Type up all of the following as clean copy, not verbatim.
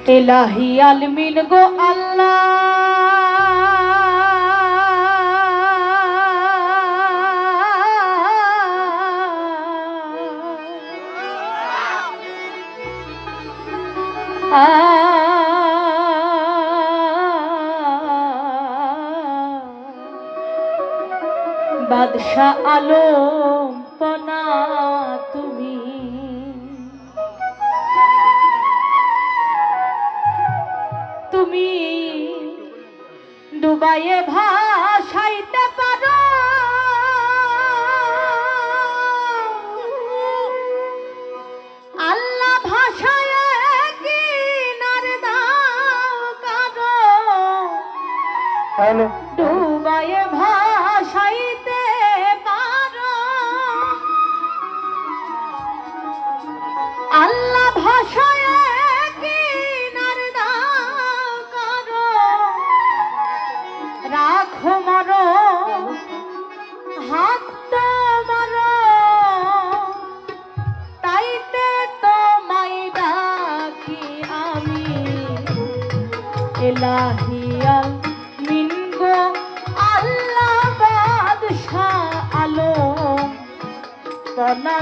इलाही आलमीन गो बादशाह आलम पना তুমি ডুবাইয়ে ভাসাইতে পারো আল্লাহ ভাষায় কিনারে দাও কারো ডুবাইয়ে ভাসাইতে পারো আল্লাহ ভাষায় রাখো মারো হাত মারো তাইতে তোমায় ডাকি আমি ইলাহি আলমিন গো আল্লাহ বাদশাহ আলম পনা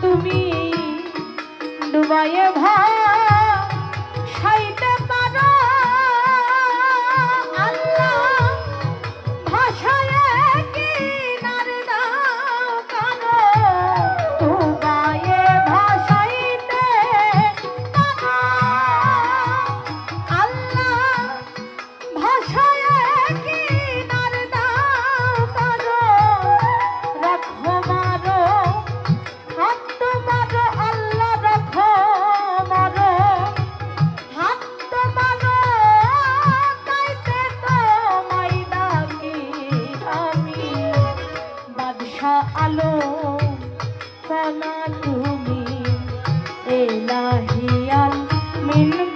তুমি ডুবাইয়ে ভাসাইতে পারো আলো কলা